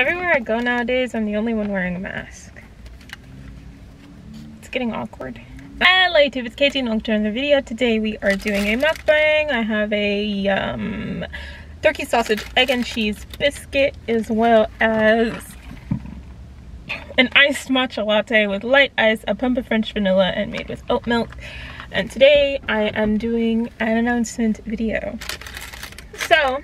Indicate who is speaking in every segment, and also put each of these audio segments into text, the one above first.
Speaker 1: Everywhere I go nowadays, I'm the only one wearing a mask. It's getting awkward. Hello YouTube, it's Katie and welcome to another video. Today we are doing a mukbang. I have a turkey sausage, egg and cheese biscuit, as well as an iced matcha latte with light ice, a pump of French vanilla, and made with oat milk. And today I am doing an announcement video. So,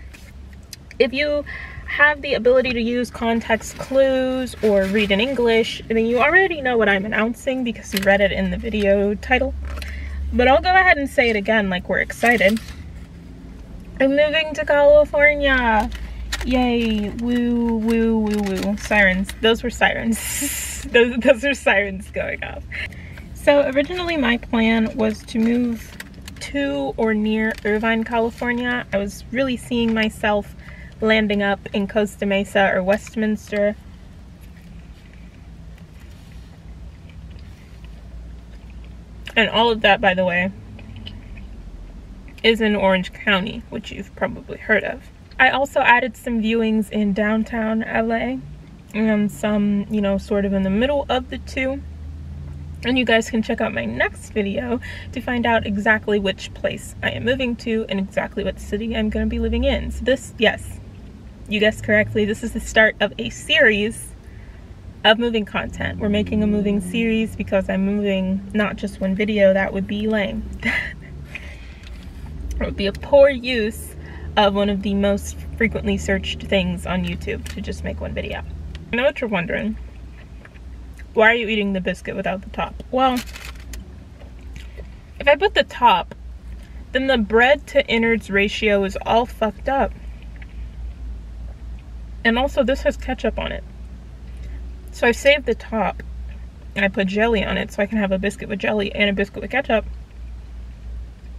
Speaker 1: if you have the ability to use context clues or read in English, then you already know what I'm announcing because you read it in the video title. But I'll go ahead and say it again like we're excited. I'm moving to California! Yay! Woo, woo, woo, woo. Sirens. Those were sirens. those are sirens going off. So originally my plan was to move to or near Irvine, California. I was really seeing myself landing up in Costa Mesa or Westminster. And all of that, by the way, is in Orange County, which you've probably heard of. I also added some viewings in downtown LA and some, you know, sort of in the middle of the two. And you guys can check out my next video to find out exactly which place I am moving to and exactly what city I'm going to be living in. So this, yes, you guessed correctly, this is the start of a series of moving content. We're making a moving series because I'm moving not just one video. That would be lame. It would be a poor use of one of the most frequently searched things on YouTube to just make one video. I know what you're wondering. Why are you eating the biscuit without the top? Well, if I put the top, then the bread to innards ratio is all fucked up. And also this has ketchup on it. So I saved the top and I put jelly on it so I can have a biscuit with jelly and a biscuit with ketchup.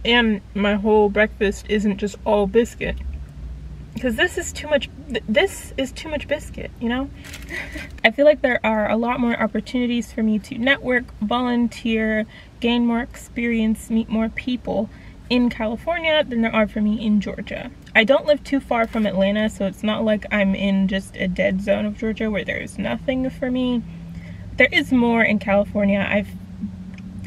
Speaker 1: And my whole breakfast isn't just all biscuit. Because this is too much biscuit, you know? I feel like there are a lot more opportunities for me to network, volunteer, gain more experience, meet more people in California than there are for me in Georgia. I don't live too far from Atlanta, so it's not like I'm in just a dead zone of Georgia where there's nothing for me. There is more in California. I've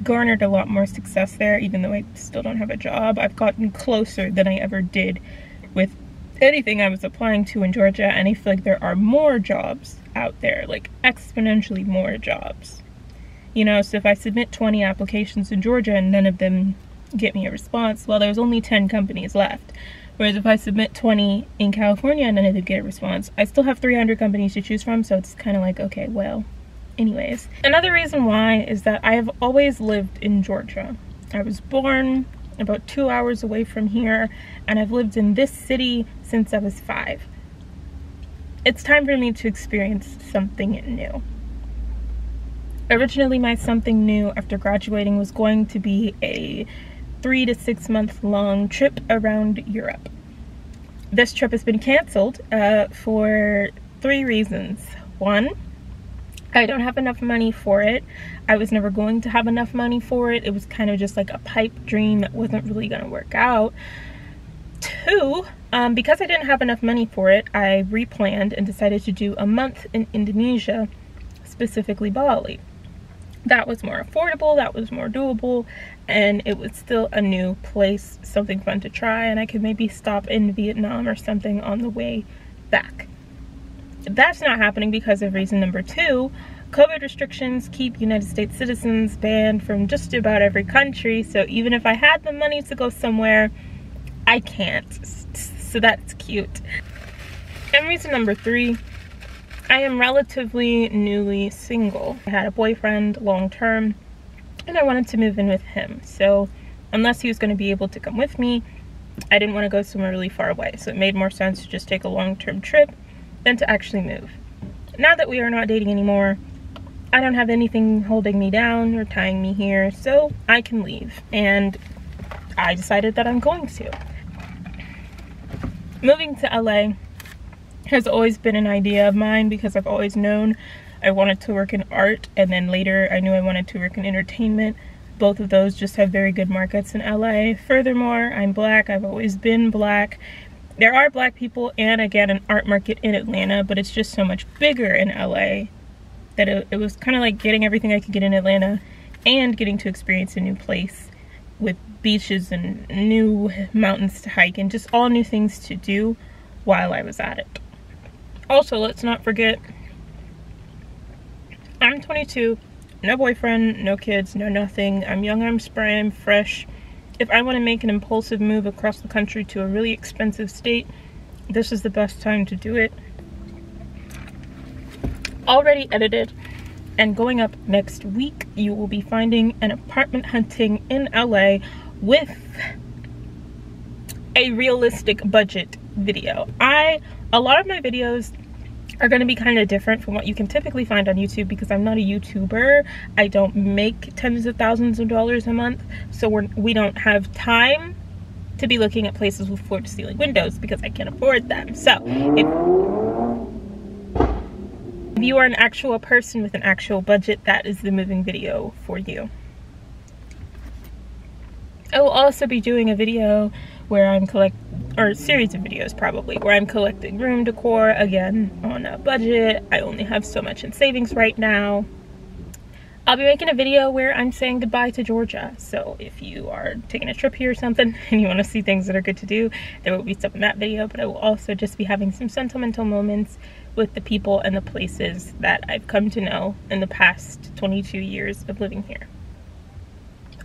Speaker 1: garnered a lot more success there, even though I still don't have a job. I've gotten closer than I ever did with anything I was applying to in Georgia, and I feel like there are more jobs out there, like exponentially more jobs. You know, so if I submit 20 applications in Georgia and none of them get me a response, well, there's only 10 companies left. Whereas if I submit 20 in California and none of them get a response, I still have 300 companies to choose from, so it's kind of like, okay, well, anyways. Another reason why is that I have always lived in Georgia. I was born about 2 hours away from here, and I've lived in this city since I was 5. It's time for me to experience something new. Originally, my something new after graduating was going to be a 3 to 6 month long trip around Europe. This trip has been canceled for 3 reasons. 1, I don't have enough money for it. I was never going to have enough money for it. It was kind of just like a pipe dream that wasn't really going to work out. 2, because I didn't have enough money for it, I replanned and decided to do a month in Indonesia, specifically Bali. That was more affordable, that was more doable, and it was still a new place, something fun to try, and I could maybe stop in Vietnam or something on the way back. That's not happening because of reason number 2. COVID restrictions keep United States citizens banned from just about every country, so even if I had the money to go somewhere, I can't. So that's cute. And reason number 3, I am relatively newly single. I had a boyfriend long term, and I wanted to move in with him. So unless he was going to be able to come with me, I didn't want to go somewhere really far away. So it made more sense to just take a long-term trip than to actually move. Now that we are not dating anymore, I don't have anything holding me down or tying me here, so I can leave. And I decided that I'm going to. Moving to LA has always been an idea of mine because I've always known I wanted to work in art, and then later I knew I wanted to work in entertainment. Both of those just have very good markets in LA. Furthermore, I'm black. I've always been black. There are black people and, again, an art market in Atlanta, but it's just so much bigger in LA that it was kind of like getting everything I could get in Atlanta and getting to experience a new place with beaches and new mountains to hike and just all new things to do while I was at it. Also, let's not forget, I'm 22, no boyfriend, no kids, no nothing. I'm young, I'm spry, I'm fresh. If I want to make an impulsive move across the country to a really expensive state, this is the best time to do it. Already edited, and going up next week, you will be finding an apartment hunting in LA with a realistic budget video. A lot of my videos are going to be kind of different from what you can typically find on YouTube because I'm not a YouTuber. I don't make tens of thousands of dollars a month, so we don't have time to be looking at places with floor-to-ceiling windows because I can't afford them. So if you are an actual person with an actual budget, that is the moving video for you. I will also be doing a video where I'm or a series of videos probably, where I'm collecting room decor, again, on a budget. I only have so much in savings right now. I'll be making a video where I'm saying goodbye to Georgia. So if you are taking a trip here or something and you want to see things that are good to do, there will be stuff in that video, but I will also just be having some sentimental moments with the people and the places that I've come to know in the past 22 years of living here.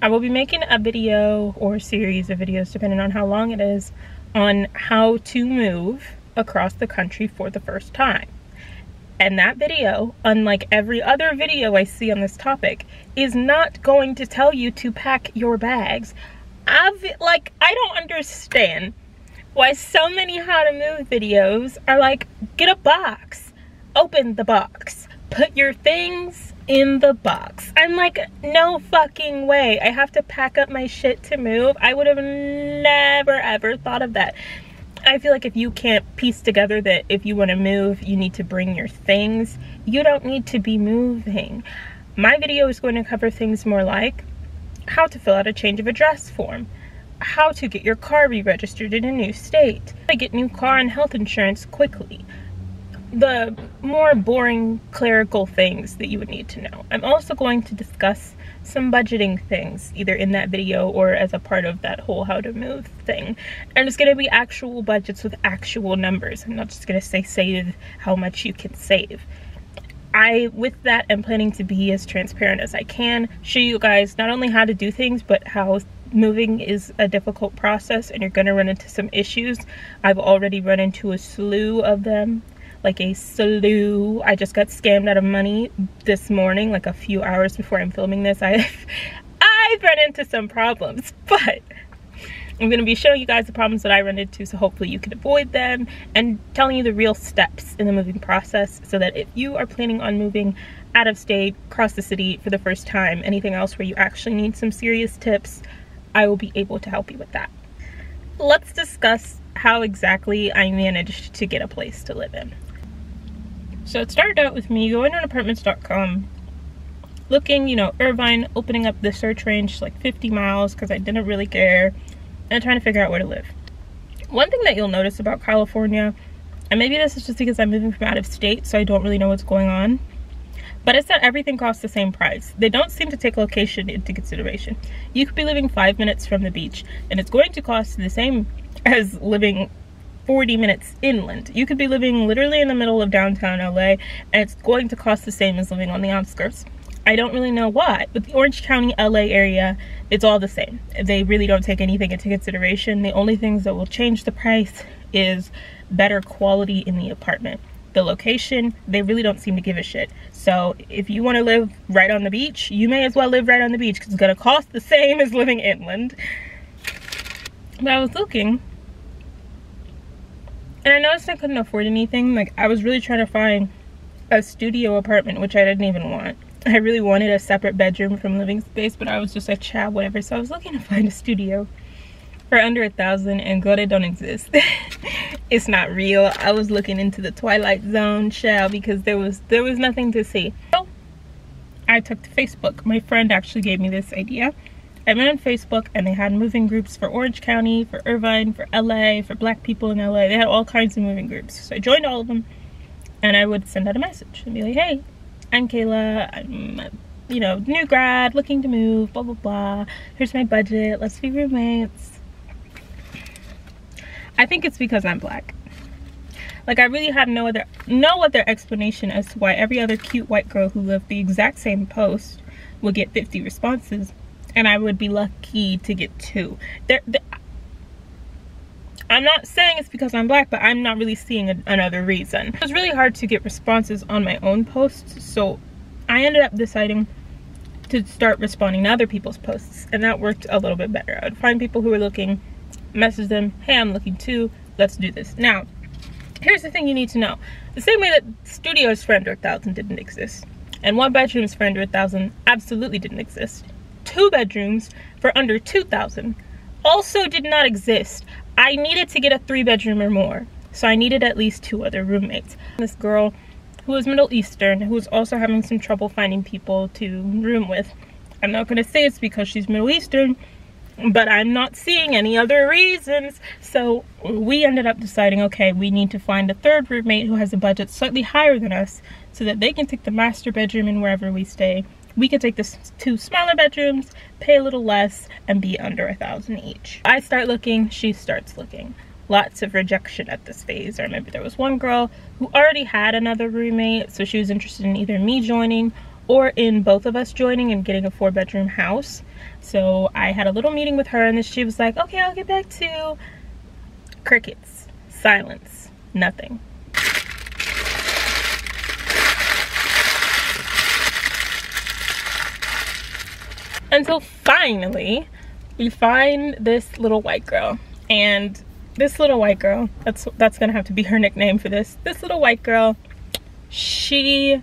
Speaker 1: I will be making a video or a series of videos, depending on how long it is, on how to move across the country for the first time. And that video, unlike every other video I see on this topic, is not going to tell you to pack your bags. I don't understand why so many how to move videos are like, get a box, open the box, put your things in the box. I'm like, no fucking way. I have to pack up my shit to move. I would have never ever thought of that. I feel like if you can't piece together that if you want to move, you need to bring your things, you don't need to be moving. My video is going to cover things more like how to fill out a change of address form, how to get your car re-registered in a new state, how to get new car and health insurance quickly, the more boring clerical things that you would need to know. I'm also going to discuss some budgeting things, either in that video or as a part of that whole how to move thing. And it's going to be actual budgets with actual numbers. I'm not just going to say save how much you can save. With that, am planning to be as transparent as I can, show you guys not only how to do things, but how moving is a difficult process and you're going to run into some issues. I've already run into a slew of them. Like a slew. I just got scammed out of money this morning, like a few hours before I'm filming this. I've run into some problems, but I'm going to be showing you guys the problems that I run into, so hopefully you can avoid them, and telling you the real steps in the moving process so that if you are planning on moving out of state, across the city for the first time, anything else where you actually need some serious tips, I will be able to help you with that. Let's discuss how exactly I managed to get a place to live in. So it started out with me going on apartments.com, looking, Irvine, opening up the search range to like 50 miles because I didn't really care, and trying to figure out where to live. One thing that you'll notice about California, and maybe this is just because I'm moving from out of state, so I don't really know what's going on, but it's that everything costs the same price. They don't seem to take location into consideration. You could be living 5 minutes from the beach, and it's going to cost the same as living 40 minutes inland. You could be living literally in the middle of downtown LA, and it's going to cost the same as living on the outskirts. I don't really know why, but the Orange County LA area, it's all the same. They really don't take anything into consideration. The only things that will change the price is better quality in the apartment. The location, they really don't seem to give a shit. So if you want to live right on the beach, you may as well live right on the beach because it's going to cost the same as living inland. But I was looking, and I noticed I couldn't afford anything. Like, I was really trying to find a studio apartment, which I didn't even want. I really wanted a separate bedroom from living space, but I was just like, chow, whatever. So I was looking to find a studio for under $1,000, and God, it don't exist. It's not real. I was looking into the Twilight Zone, chow, because there was nothing to see. So I took to Facebook. My friend actually gave me this idea. I went on Facebook and they had moving groups for Orange County, for Irvine, for LA, for black people in LA. They had all kinds of moving groups. So I joined all of them and I would send out a message and be like, hey, I'm Kayla. I'm, you know, new grad, looking to move, blah, blah, blah. Here's my budget. Let's be roommates. I think it's because I'm black. Like, I really have no other explanation as to why every other cute white girl who lived the exact same post would get 50 responses and I would be lucky to get 2. I'm not saying it's because I'm black, but I'm not really seeing another reason. It was really hard to get responses on my own posts, so I ended up deciding to start responding to other people's posts, and that worked a little bit better. I would find people who were looking, message them, hey, I'm looking too, let's do this. Now, here's the thing you need to know. The same way that studios for under 1,000 didn't exist, and 1 bedrooms for under 1,000 absolutely didn't exist, 2 bedrooms for under 2,000 also did not exist. I needed to get a 3-bedroom or more, so I needed at least 2 other roommates. This girl who was Middle Eastern, who was also having some trouble finding people to room with. I'm not going to say it's because she's Middle Eastern, but I'm not seeing any other reasons. So we ended up deciding, okay, we need to find a 3rd roommate who has a budget slightly higher than us so that they can take the master bedroom in wherever we stay. We can take the 2 smaller bedrooms, pay a little less, and be under 1,000 each. I start looking, she starts looking. Lots of rejection at this phase. I remember there was one girl who already had another roommate, so she was interested in either me joining or in both of us joining and getting a 4-bedroom house. So I had a little meeting with her, and then she was like, okay, I'll get back to you. Crickets, silence, nothing. Until finally, we find this little white girl. And this little white girl, that's gonna have to be her nickname for this. This little white girl, she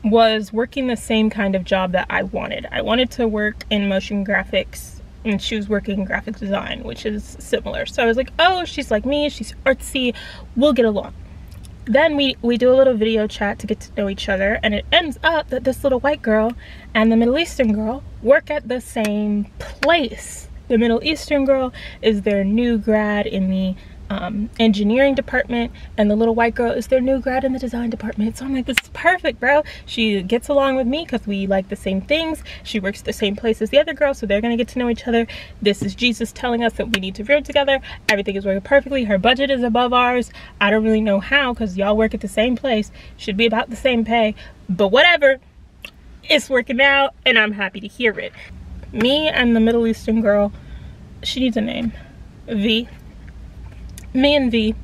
Speaker 1: was working the same kind of job that I wanted. I wanted to work in motion graphics, and she was working in graphic design, which is similar. So I was like, oh, she's like me, she's artsy, we'll get along. Then we do a little video chat to get to know each other, and it ends up that this little white girl and the Middle Eastern girl work at the same place. The Middle Eastern girl is their new grad in the engineering department, and the little white girl is their new grad in the design department. So I'm like, this is perfect, bro. She gets along with me because we like the same things. She works the same place as the other girl, so they're gonna get to know each other. This is Jesus telling us that we need to room together. Everything is working perfectly. Her budget is above ours. I don't really know how, because y'all work at the same place. Should be about the same pay, but whatever. It's working out, and I'm happy to hear it. Me and the Middle Eastern girl, she needs a name, V. Me and V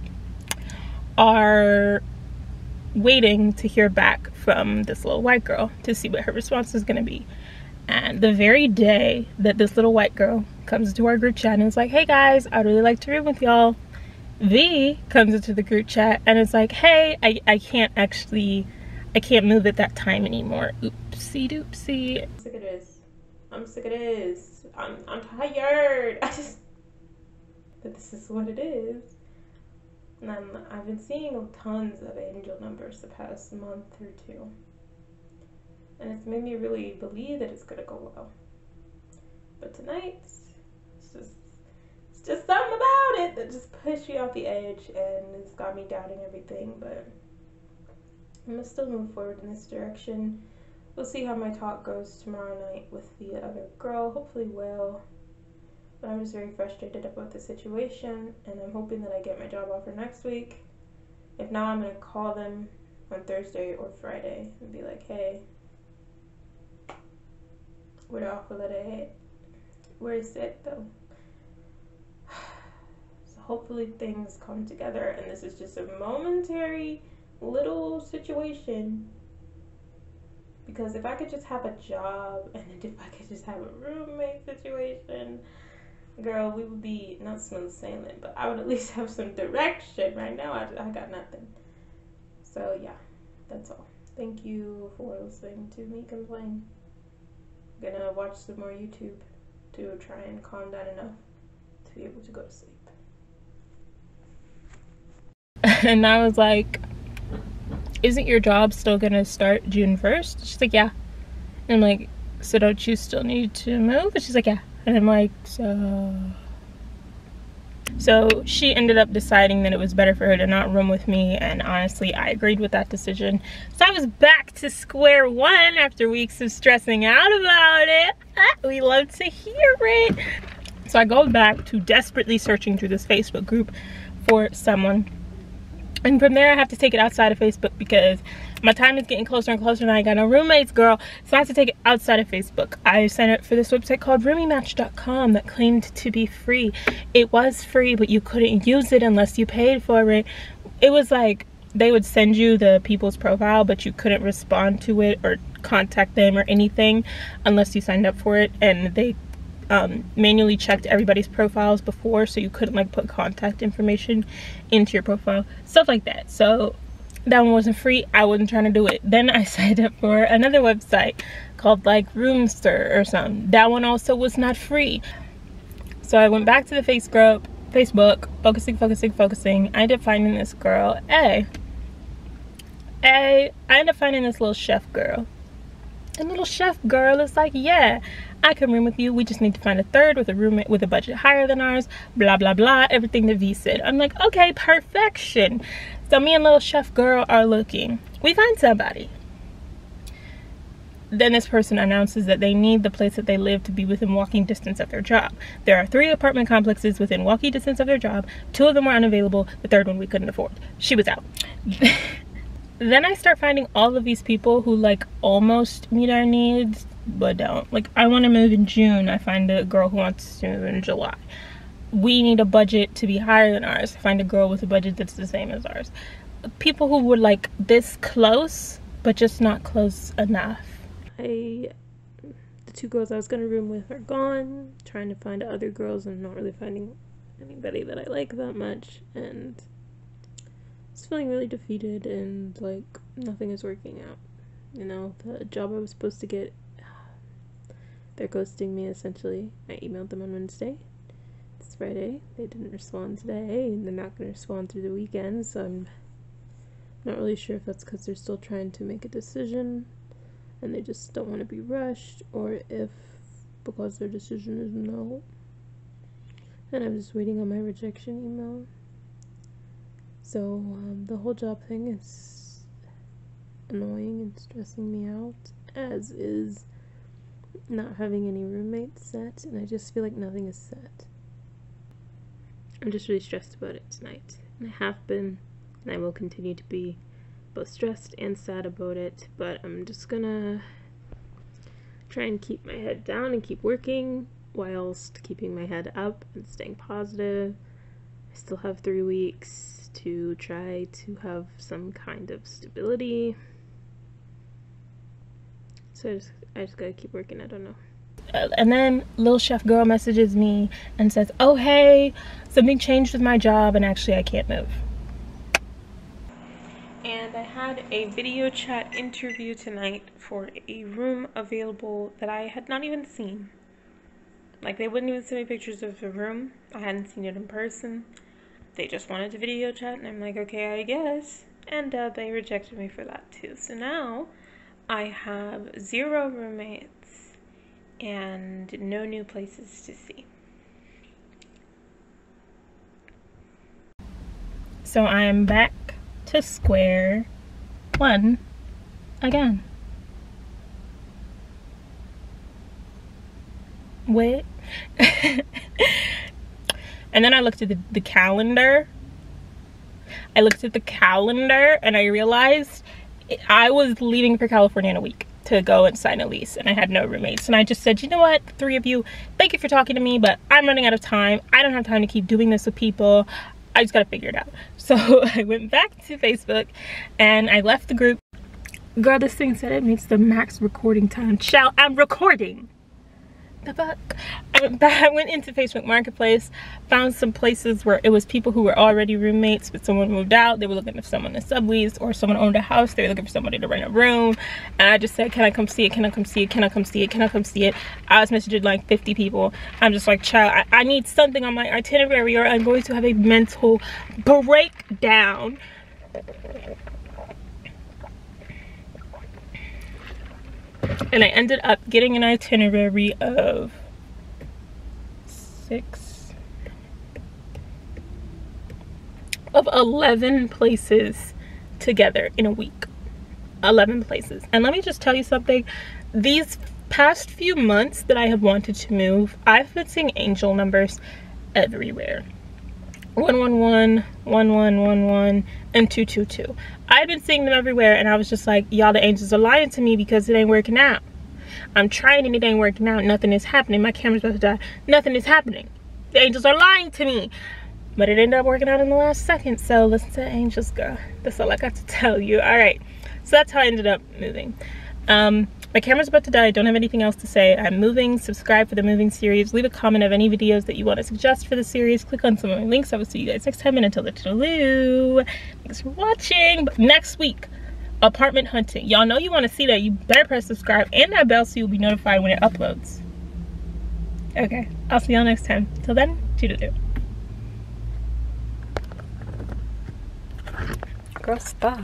Speaker 1: are waiting to hear back from this little white girl to see what her response is going to be. And the very day that this little white girl comes into our group chat and is like, hey guys, I'd really like to room with y'all, V comes into the group chat and is like, hey, I can't move at that time anymore. Oopsie doopsie. I'm sick of this. I'm sick of this. I'm tired. But this is what it is. And I've been seeing tons of angel numbers the past month or 2. And it's made me really believe that it's gonna go well. But tonight, it's just something about it that just pushed me off the edge, and it's got me doubting everything. But I'm gonna still move forward in this direction. We'll see how my talk goes tomorrow night with the other girl. Hopefully well. But I'm just very frustrated about the situation, and I'm hoping that I get my job offer next week. If not, I'm going to call them on Thursday or Friday and be like, hey, where the offer letter at? Where is it though? So hopefully things come together, and this is just a momentary little situation. Because if I could just have a job, and if I could just have a roommate situation, girl, we would be not smooth sailing, but I would at least have some direction. Right now, I got nothing. So yeah, that's all. Thank you for listening to me complain. I'm gonna watch some more YouTube to try and calm down enough to be able to go to sleep. And I was like, isn't your job still gonna start June 1st? She's like, yeah. And I'm like, so don't you still need to move? And she's like, yeah. And I'm like, so she ended up deciding that it was better for her to not room with me, and honestly I agreed with that decision. So I was back to square one after weeks of stressing out about it. We love to hear it. So I go back to desperately searching through this Facebook group for someone, and from there I have to take it outside of Facebook because my time is getting closer and closer and I got no roommates, girl. So I have to take it outside of Facebook. I signed up for this website called roomiematch.com that claimed to be free. It was free, but you couldn't use it unless you paid for it. It was like they would send you the people's profile, but you couldn't respond to it or contact them or anything unless you signed up for it. And they manually checked everybody's profiles before, so you couldn't like put contact information into your profile, stuff like that. So that one wasn't free. I wasn't trying to do it. Then I signed up for another website called like Roomster or something. That one also was not free. So I went back to the Facebook, focusing. I ended up finding this girl, I ended up finding this little chef girl. And little chef girl is like, yeah, I can room with you. We just need to find a third with a roommate with a budget higher than ours. Blah, blah, blah. Everything that V said. I'm like, okay, perfection. So me and little chef girl are looking. We find somebody. Then this person announces that they need the place that they live to be within walking distance of their job. There are 3 apartment complexes within walking distance of their job. 2 of them were unavailable. The 3rd one we couldn't afford. She was out. Then I start finding all of these people who like almost meet our needs but don't. Like, I want to move in June. I find a girl who wants to move in July. We need a budget to be higher than ours. I find a girl with a budget that's the same as ours. People who were like this close but just not close enough. The 2 girls I was gonna room with are gone. Trying to find other girls and not really finding anybody that I like that much, and just feeling really defeated and like nothing is working out. You know, the job I was supposed to get, they're ghosting me essentially. I emailed them on Wednesday. It's Friday. They didn't respond today, and they're not going to respond through the weekend, so I'm not really sure if that's because they're still trying to make a decision and they just don't want to be rushed, or if because their decision is no. And I'm just waiting on my rejection email. So the whole job thing is annoying and stressing me out, as is not having any roommates set, and I just feel like nothing is set. I'm just really stressed about it tonight, and I have been, and I will continue to be both stressed and sad about it, but I'm just gonna try and keep my head down and keep working whilst keeping my head up and staying positive. I still have 3 weeks to try to have some kind of stability, so I just gotta keep working. I don't know. And then little chef girl messages me and says, oh hey, something changed with my job and actually I can't move. And I had a video chat interview tonight for a room available that I had not even seen. Like, they wouldn't even send me pictures of the room. I hadn't seen it in person. They just wanted to video chat, and I'm like, okay, I guess. And they rejected me for that too. So now I have 0 roommates and no new places to see. So I am back to square one again. Wait. And then I looked at the calendar. I looked at the calendar and I realized I was leaving for California in a week to go and sign a lease, and I had no roommates. And I just said, you know what, 3 of you, thank you for talking to me, but I'm running out of time. I don't have time to keep doing this with people. I just gotta figure it out. So I went back to Facebook and I left the group. Girl, this thing said it meets the max recording time. Child, I'm recording. The fuck? I went into Facebook Marketplace, found some places where it was people who were already roommates, but someone moved out. They were looking for someone to sublease, or someone owned a house. They were looking for somebody to rent a room. And I just said, can I come see it? Can I come see it? Can I come see it? Can I come see it? I was messaging like 50 people. I'm just like, child, I need something on my itinerary or I'm going to have a mental breakdown. And I ended up getting an itinerary of 6 of 11 places together in a week. 11 places. And let me just tell you something. These past few months that I have wanted to move, I've been seeing angel numbers everywhere. 111, 1111, and 222. I've been seeing them everywhere, and I was just like, y'all, the angels are lying to me because it ain't working out. I'm trying and it ain't working out. Nothing is happening. My camera's about to die. Nothing is happening. The angels are lying to me. But it ended up working out in the last second. So listen to the angels, girl. That's all I got to tell you. All right. So that's how I ended up moving. My camera's about to die. I don't have anything else to say. I'm moving. Subscribe for the moving series. Leave a comment of any videos that you want to suggest for the series. Click on some of my links. I will see you guys next time. And until then, thanks for watching. But next week, apartment hunting. Y'all know you want to see that. You better press subscribe and that bell so you'll be notified when it uploads. Okay. I'll see y'all next time. Till then, toodaloo. Girl, stop.